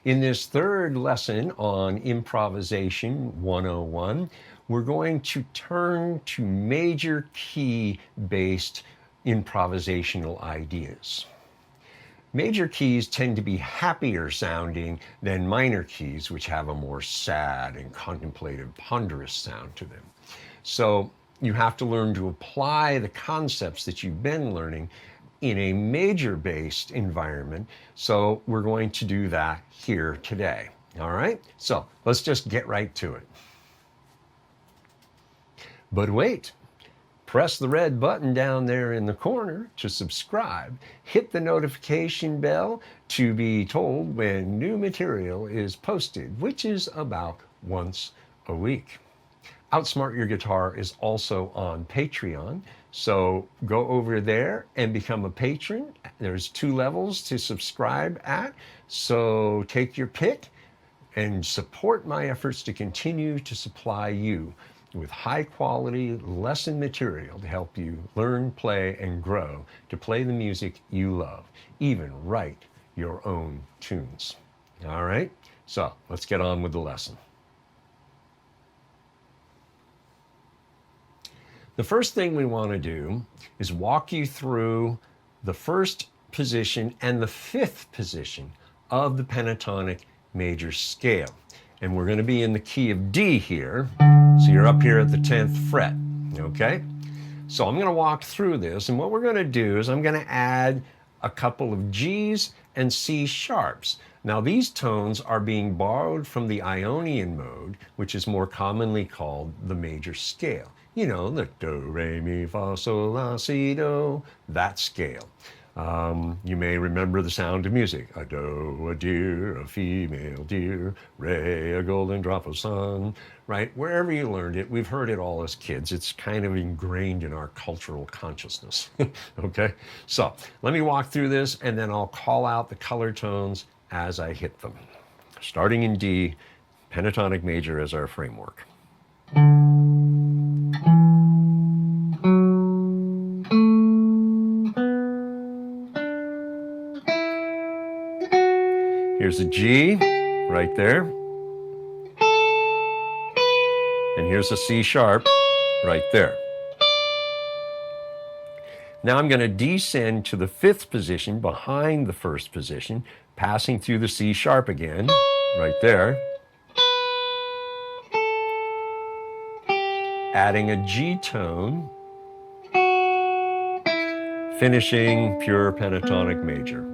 In this third lesson on Improvisation 101, we're going to turn to major key based improvisational ideas. Major keys tend to be happier sounding than minor keys, which have a more sad and contemplative, ponderous sound to them. So you have to learn to apply the concepts that you've been learning in a major-based environment. So we're going to do that here today. All right? So let's just get right to it. But wait. Press the red button down there in the corner to subscribe. Hit the notification bell to be told when new material is posted, which is about once a week. Outsmart Your Guitar is also on Patreon, so go over there and become a patron. There's 2 levels to subscribe at, so take your pick and support my efforts to continue to supply you with high quality lesson material to help you learn, play, and grow to play the music you love, even write your own tunes. All right, so let's get on with the lesson. The first thing we want to do is walk you through the first position and the 5th position of the pentatonic major scale. And we're going to be in the key of D here. So you're up here at the 10th fret, okay? So I'm going to walk through this, and what we're going to do is I'm going to add a couple of G's and C sharps. Now these tones are being borrowed from the Ionian mode, which is more commonly called the major scale. You know, the do, re, mi, fa, sol, la, si, do, that scale. You may remember the Sound of Music. A doe, a deer, a female deer, re, a golden drop of sun, right? Wherever you learned it, we've heard it all as kids. It's kind of ingrained in our cultural consciousness, okay? So let me walk through this and then I'll call out the color tones as I hit them. Starting in D, pentatonic major as our framework. Here's a G right there. And here's a C sharp right there. Now I'm going to descend to the 5th position behind the 1st position, passing through the C sharp again, right there. Adding a G tone, finishing pure pentatonic major.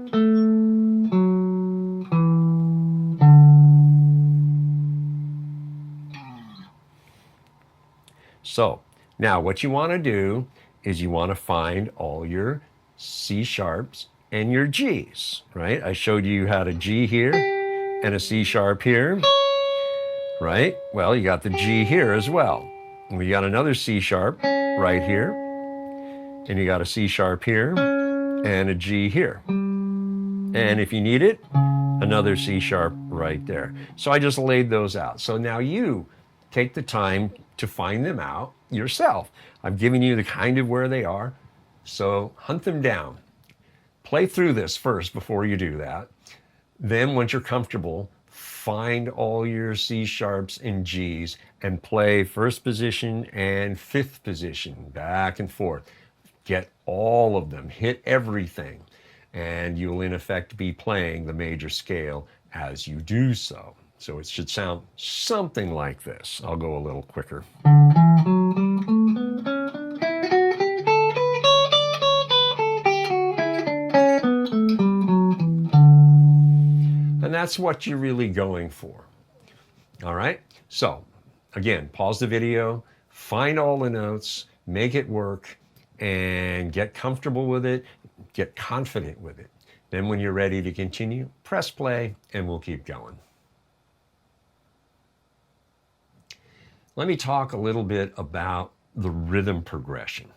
So now what you want to do is you want to find all your C sharps and your Gs, right? I showed you how to G here and a C sharp here, right? Well, you got the G here as well. We got another C sharp right here, and you got a C sharp here and a G here. And if you need it, another C sharp right there. So I just laid those out. So now you take the time to find them out yourself. I've given you the kind of where they are, so hunt them down. Play through this first before you do that. Then once you're comfortable, find all your C sharps and Gs and play 1st position and 5th position back and forth. Get all of them, hit everything, and you'll in effect be playing the major scale as you do so. So it should sound something like this. I'll go a little quicker. And that's what you're really going for. All right? So again, pause the video, find all the notes, make it work, and get comfortable with it, get confident with it. Then when you're ready to continue, press play and we'll keep going. Let me talk a little bit about the rhythm progression.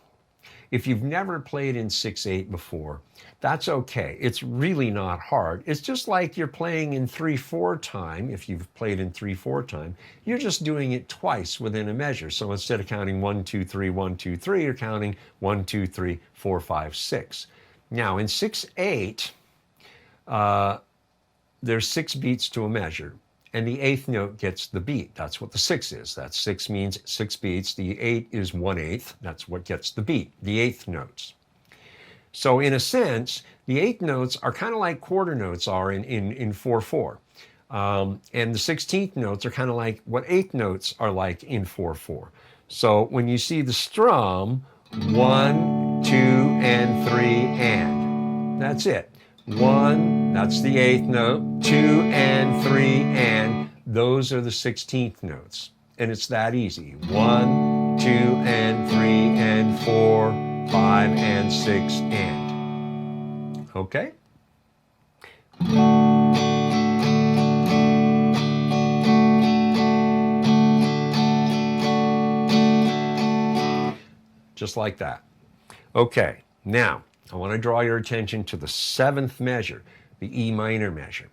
If you've never played in 6/8 before, that's okay. It's really not hard. It's just like you're playing in 3/4 time. If you've played in 3/4 time, you're just doing it twice within a measure. So instead of counting 1, 2, 3, 1, 2, 3, you're counting 1, 2, 3, 4, 5, 6. Now in 6/8, there's 6 beats to a measure, and the 8th note gets the beat. That's what the 6 is. That 6 means 6 beats. The 8 is 1/8. That's what gets the beat, the 8th notes. So in a sense, the 8th notes are kind of like quarter notes are in 4/4. And the 16th notes are kind of like what 8th notes are like in 4/4. So when you see the strum, 1, 2, and 3, and. That's it. 1, that's the 8th note, 2 and 3 and. Those are the 16th notes. And it's that easy. 1, 2 and 3 and 4, 5 and 6 and. Okay? Just like that. Okay, now I want to draw your attention to the 7th measure, the E minor measure.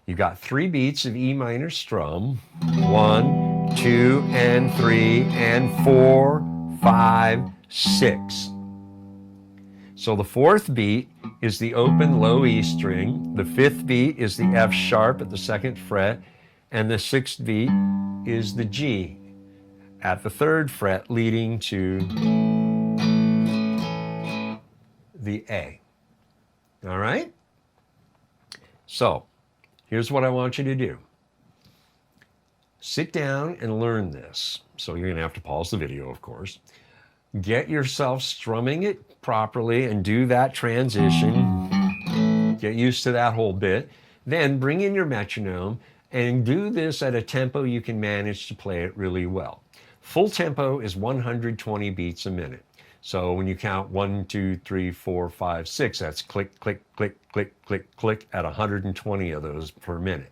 You've got 3 beats of E minor strum, 1, 2, and 3, and 4, 5, 6. So the 4th beat is the open low E string, the 5th beat is the F sharp at the 2nd fret, and the 6th beat is the G at the 3rd fret, leading to the A. All right? So, here's what I want you to do. Sit down and learn this. So you're going to have to pause the video, of course. Get yourself strumming it properly and do that transition. Get used to that whole bit. Then bring in your metronome and do this at a tempo you can manage to play it really well. Full tempo is 120 beats a minute. So when you count 1, 2, 3, 4, 5, 6, that's click, click, click, click, click, click at 120 of those per minute.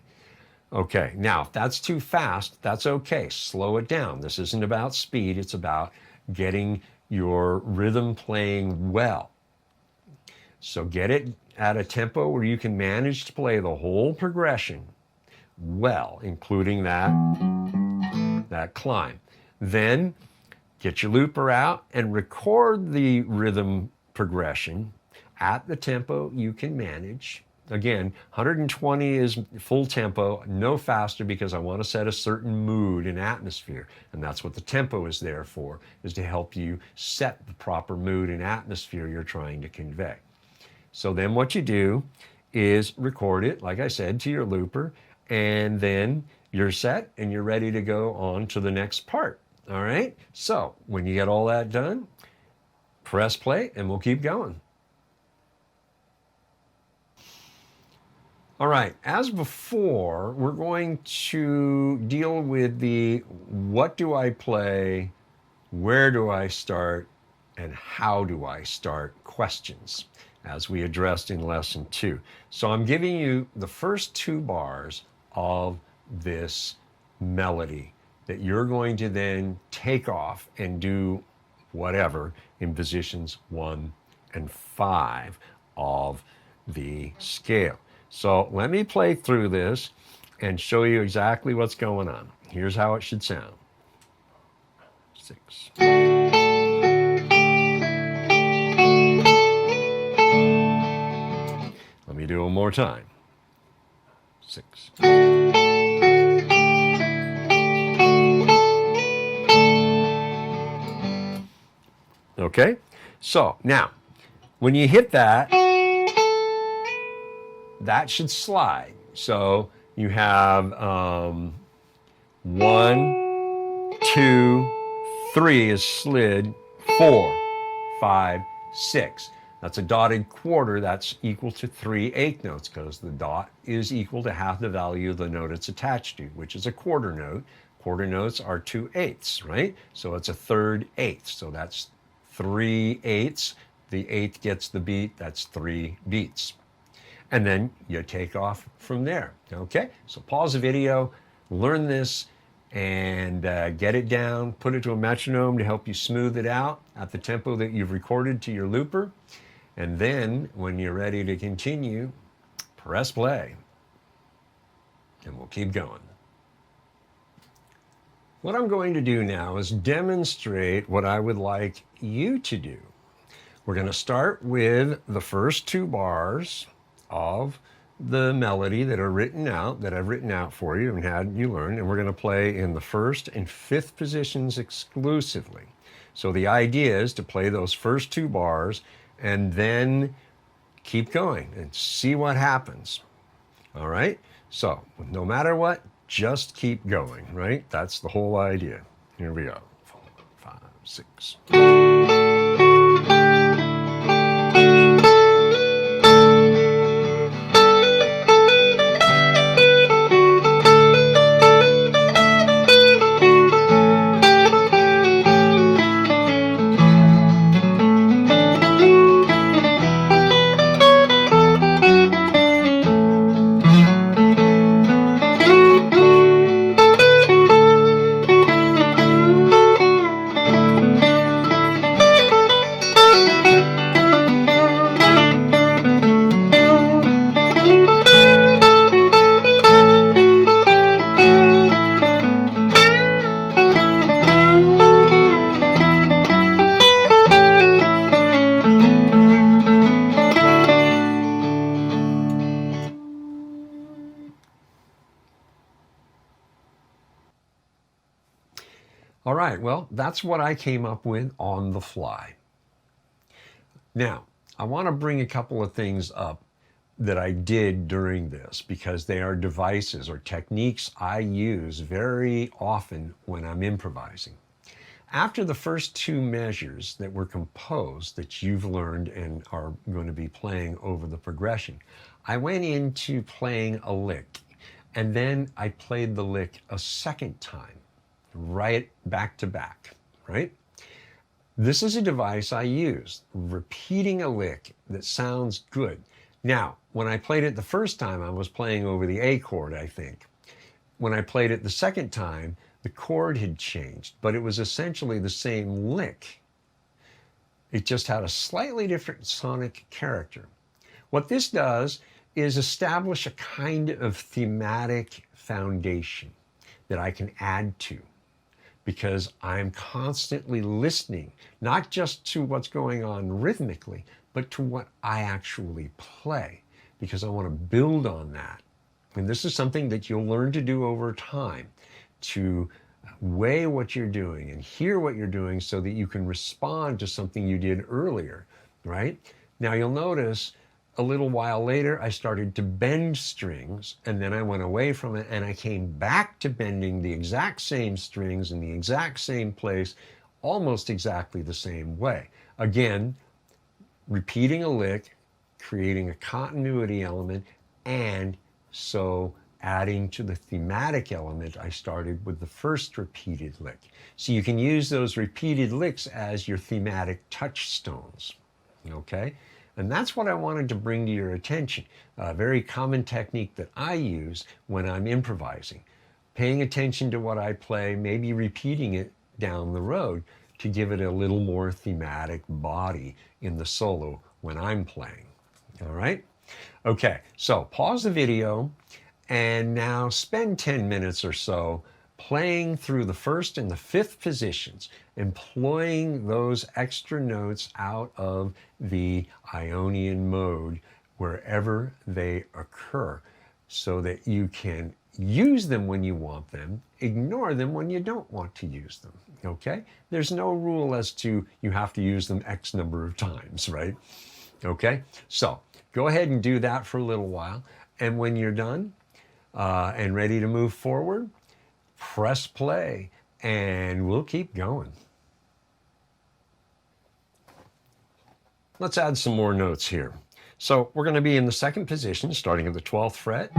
Okay, now if that's too fast, that's okay. Slow it down. This isn't about speed, it's about getting your rhythm playing well. So get it at a tempo where you can manage to play the whole progression well, including that climb. Then get your looper out and record the rhythm progression at the tempo you can manage. Again, 120 is full tempo, no faster, because I want to set a certain mood and atmosphere. And that's what the tempo is there for, is to help you set the proper mood and atmosphere you're trying to convey. So then what you do is record it, like I said, to your looper, and then you're set and you're ready to go on to the next part. All right, so when you get all that done, press play and we'll keep going. All right, as before, we're going to deal with the what do I play, where do I start, and how do I start questions, as we addressed in lesson 2. So I'm giving you the first 2 bars of this melody that you're going to then take off and do whatever in positions 1 and 5 of the scale. So let me play through this and show you exactly what's going on. Here's how it should sound. 6. Let me do it one more time. 6. Okay, so now when you hit that, that should slide. So you have 1, 2, 3 is slid, 4, 5, 6. That's a dotted quarter. That's equal to 3 eighth notes, because the dot is equal to half the value of the note it's attached to, which is a quarter note. Quarter notes are 2/8, right? So it's a 3rd eighth. So that's 3/8. The eighth gets the beat. That's 3 beats. And then you take off from there. Okay, so pause the video, learn this, and get it down, put it to a metronome to help you smooth it out at the tempo that you've recorded to your looper. And then when you're ready to continue, press play. And we'll keep going. What I'm going to do now is demonstrate what I would like you to do. We're going to start with the first 2 bars of the melody that I've written out for you and had you learn, and we're going to play in the first and fifth positions exclusively. So the idea is to play those first two bars and then keep going and see what happens. All right? So no matter what, just keep going, right? That's the whole idea. Here we go. 4, 5, 6. All right, well, that's what I came up with on the fly. Now, I want to bring a couple of things up that I did during this because they are devices or techniques I use very often when I'm improvising. After the first two measures that were composed that you've learned and are going to be playing over the progression, I went into playing a lick, and then I played the lick a second time, right back to back, right? This is a device I use, repeating a lick that sounds good. Now, when I played it the first time, I was playing over the A chord, I think. When I played it the second time, the chord had changed, but it was essentially the same lick. It just had a slightly different sonic character. What this does is establish a kind of thematic foundation that I can add to, because I'm constantly listening, not just to what's going on rhythmically, but to what I actually play, because I want to build on that. And this is something that you'll learn to do over time, to weigh what you're doing and hear what you're doing so that you can respond to something you did earlier, right? Now you'll notice a little while later, I started to bend strings, and then I went away from it and I came back to bending the exact same strings in the exact same place, almost exactly the same way. Again, repeating a lick, creating a continuity element, and so adding to the thematic element I started with the first repeated lick. So you can use those repeated licks as your thematic touchstones, okay? And that's what I wanted to bring to your attention. A very common technique that I use when I'm improvising. Paying attention to what I play, maybe repeating it down the road to give it a little more thematic body in the solo when I'm playing. All right? Okay, so pause the video and now spend 10 minutes or so playing through the first and the fifth positions, employing those extra notes out of the Ionian mode wherever they occur, so that you can use them when you want them, ignore them when you don't want to use them, okay? There's no rule as to you have to use them X number of times, right? Okay, so go ahead and do that for a little while, and when you're done and ready to move forward, press play, and we'll keep going. Let's add some more notes here. So we're going to be in the second position, starting at the 12th fret.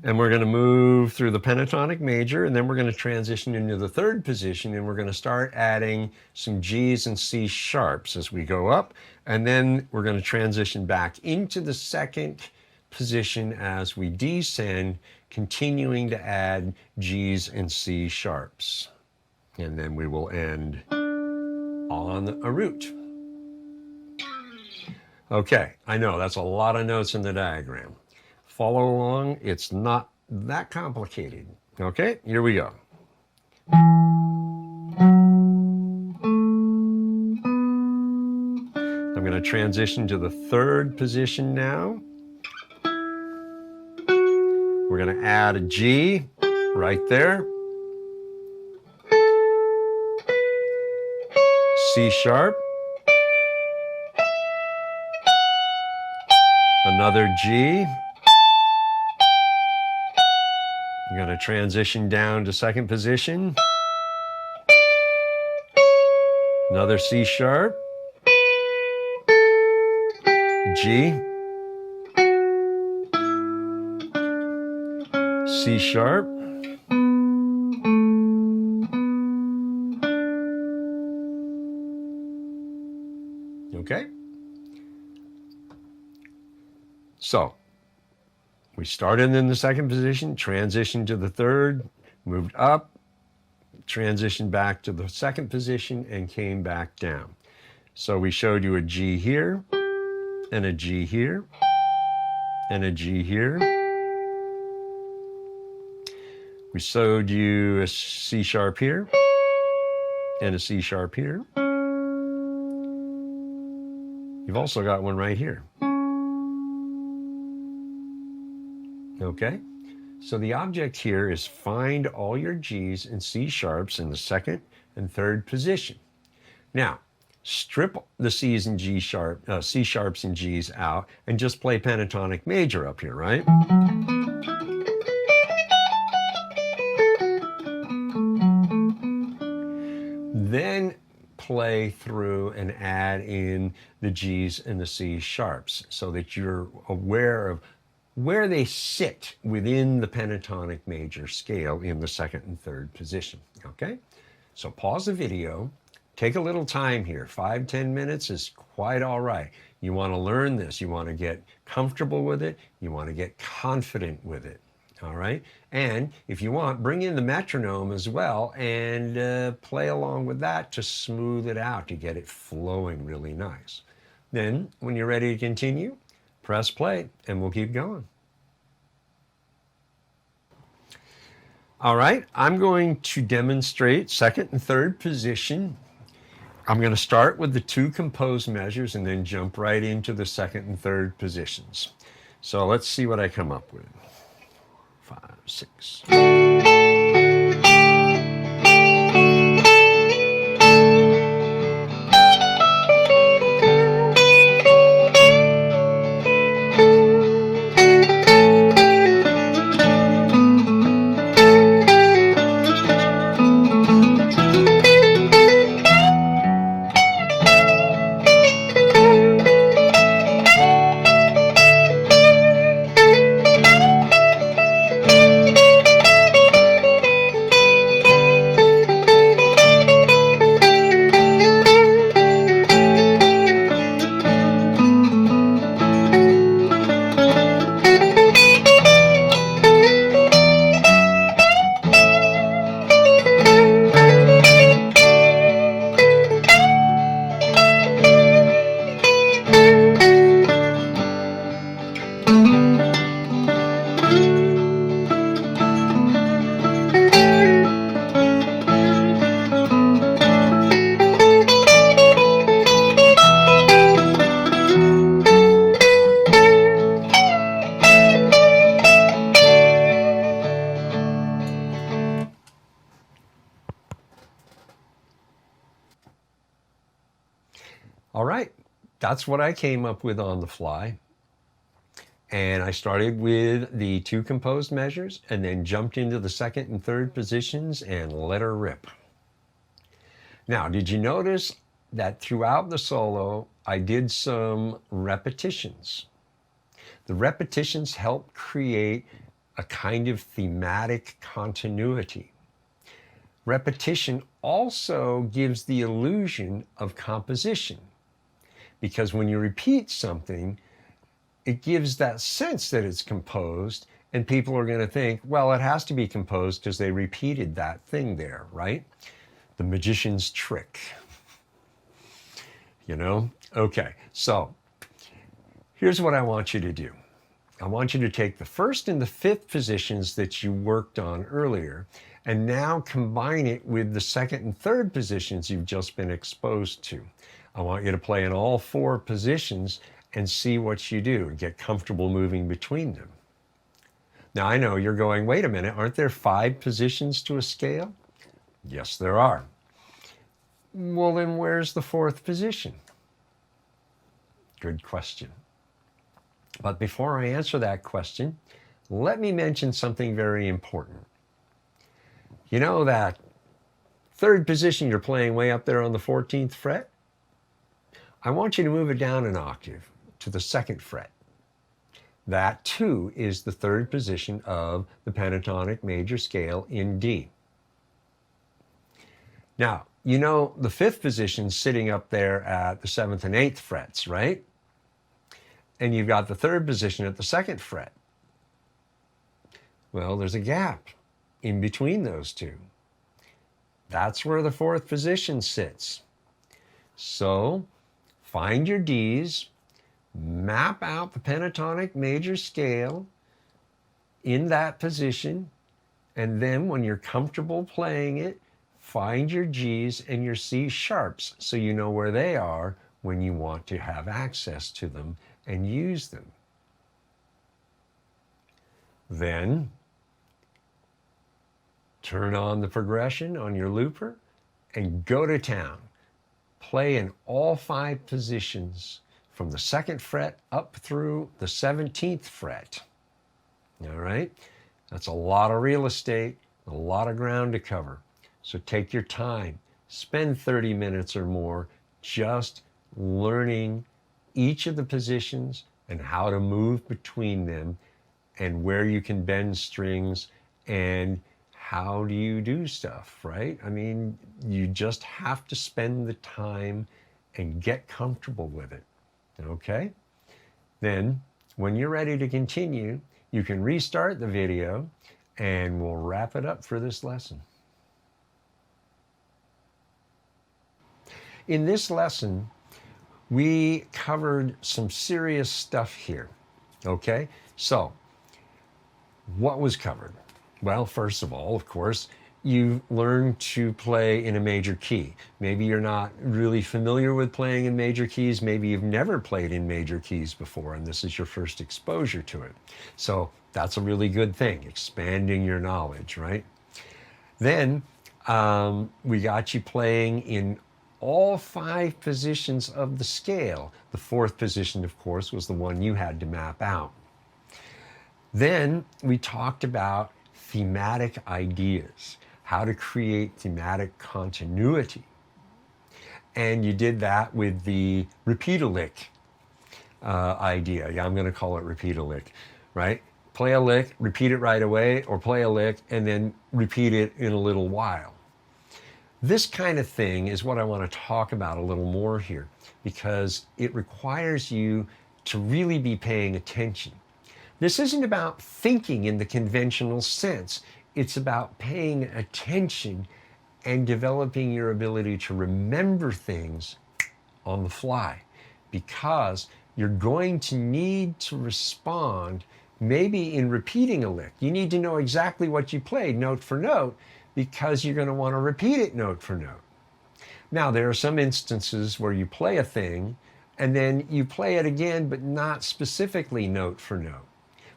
And we're going to move through the pentatonic major, and then we're going to transition into the third position, and we're going to start adding some G's and C sharps as we go up. And then we're going to transition back into the second position as we descend, continuing to add G's and C sharps. And then we will end on a root. Okay, I know that's a lot of notes in the diagram. Follow along, it's not that complicated. Okay, here we go. I'm going to transition to the third position now. We're going to add a G right there. C sharp. Another G. I'm going to transition down to second position. Another C sharp. G. C sharp. Okay? So, we started in the second position, transitioned to the third, moved up, transitioned back to the second position, and came back down. So we showed you a G here, and a G here, and a G here. We showed you a C sharp here, and a C sharp here. You've also got one right here. Okay? So the object here is find all your G's and C sharps in the second and third position. Now, strip the C's and C sharps and G's out and just play pentatonic major up here, right? Then play through and add in the G's and the C sharps so that you're aware of where they sit within the pentatonic major scale in the second and third position, okay? So pause the video, take a little time here. 5-10 minutes is quite all right. You want to learn this, you want to get comfortable with it, you want to get confident with it, all right? And if you want, bring in the metronome as well and play along with that to smooth it out, to get it flowing really nice. Then, when you're ready to continue, press play, and we'll keep going. All right, I'm going to demonstrate second and third position. I'm going to start with the two composed measures and then jump right into the second and third positions. So let's see what I come up with. 5, 6. All right, that's what I came up with on the fly. And I started with the two composed measures and then jumped into the second and third positions and let her rip. Now, did you notice that throughout the solo, I did some repetitions? The repetitions help create a kind of thematic continuity. Repetition also gives the illusion of composition, because when you repeat something, it gives that sense that it's composed, and people are going to think, well, it has to be composed because they repeated that thing there, right? The magician's trick. You know? Okay, so here's what I want you to do. I want you to take the first and the fifth positions that you worked on earlier and now combine it with the second and third positions you've just been exposed to. I want you to play in all four positions and see what you do and get comfortable moving between them. Now I know you're going, wait a minute, aren't there 5 positions to a scale? Yes, there are. Well, then where's the 4th position? Good question. But before I answer that question, let me mention something very important. You know that 3rd position you're playing way up there on the 14th fret? I want you to move it down an octave to the 2nd fret. That too is the 3rd position of the pentatonic major scale in D. Now, you know the 5th position sitting up there at the 7th and 8th frets, right? And you've got the 3rd position at the 2nd fret. Well, there's a gap in between those two. That's where the 4th position sits. So find your Ds, map out the pentatonic major scale in that position, and then when you're comfortable playing it, find your Gs and your C sharps so you know where they are when you want to have access to them and use them. Then turn on the progression on your looper and go to town. Play in all 5 positions from the 2nd fret up through the 17th fret. All right? That's a lot of real estate, a lot of ground to cover. So take your time. Spend 30 minutes or more just learning each of the positions and how to move between them and where you can bend strings and how do you do stuff, right? I mean, you just have to spend the time and get comfortable with it, okay? Then, when you're ready to continue, you can restart the video and we'll wrap it up for this lesson. In this lesson, we covered some serious stuff here, okay? So, what was covered? Well, first of all, of course, you learn to play in a major key. Maybe you're not really familiar with playing in major keys. Maybe you've never played in major keys before, and this is your first exposure to it. So that's a really good thing, expanding your knowledge, right? Then we got you playing in all 5 positions of the scale. The 4th position, of course, was the one you had to map out. Then we talked about thematic ideas, how to create thematic continuity. And you did that with the repeat-a-lick idea. Yeah, I'm going to call it repeat-a-lick, right? Play a lick, repeat it right away, or play a lick and then repeat it in a little while. This kind of thing is what I want to talk about a little more here because it requires you to really be paying attention. This isn't about thinking in the conventional sense. It's about paying attention and developing your ability to remember things on the fly because you're going to need to respond maybe in repeating a lick. You need to know exactly what you played note for note because you're going to want to repeat it note for note. Now, there are some instances where you play a thing and then you play it again, but not specifically note for note.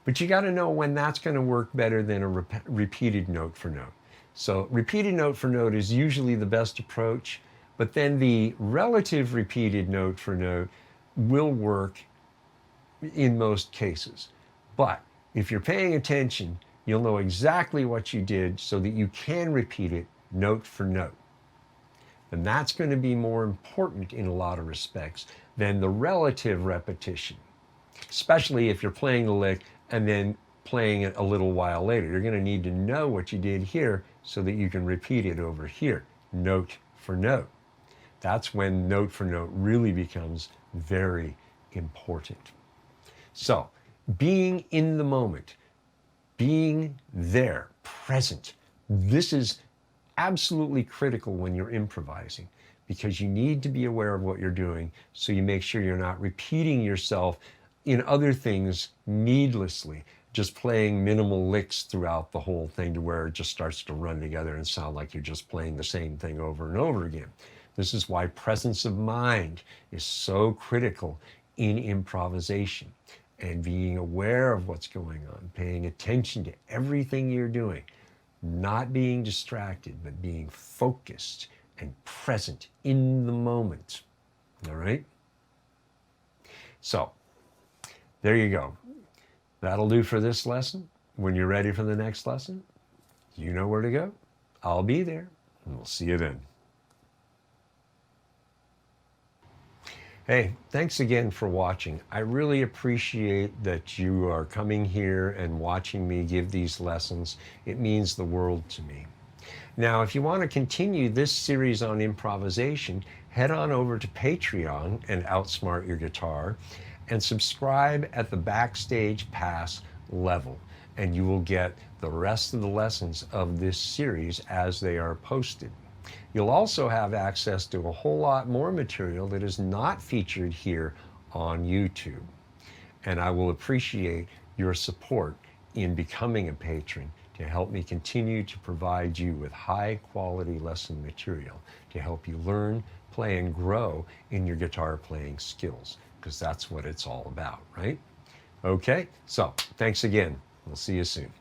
But you got to know when that's going to work better than a repeated note for note. So repeated note for note is usually the best approach, but then the relative repeated note for note will work in most cases. But if you're paying attention, you'll know exactly what you did so that you can repeat it note for note. And that's going to be more important in a lot of respects than the relative repetition, especially if you're playing the lick and then playing it a little while later. You're going to need to know what you did here so that you can repeat it over here, note for note. That's when note for note really becomes very important. So, being in the moment, being there, present, this is absolutely critical when you're improvising because you need to be aware of what you're doing so you make sure you're not repeating yourself in other things needlessly, just playing minimal licks throughout the whole thing to where it just starts to run together and sound like you're just playing the same thing over and over again. This is why presence of mind is so critical in improvisation. and being aware of what's going on, paying attention to everything you're doing, not being distracted, but being focused and present in the moment. All right? So, there you go. That'll do for this lesson. When you're ready for the next lesson, you know where to go. I'll be there, and we'll see you then. Hey, thanks again for watching. I really appreciate that you are coming here and watching me give these lessons. It means the world to me. Now, if you want to continue this series on improvisation, head on over to Patreon and outsmart your guitar and subscribe at the Backstage Pass level, and you will get the rest of the lessons of this series as they are posted. You'll also have access to a whole lot more material that is not featured here on YouTube. And I will appreciate your support in becoming a patron to help me continue to provide you with high quality lesson material to help you learn, play, and grow in your guitar playing skills, because that's what it's all about, right? Okay, so thanks again. We'll see you soon.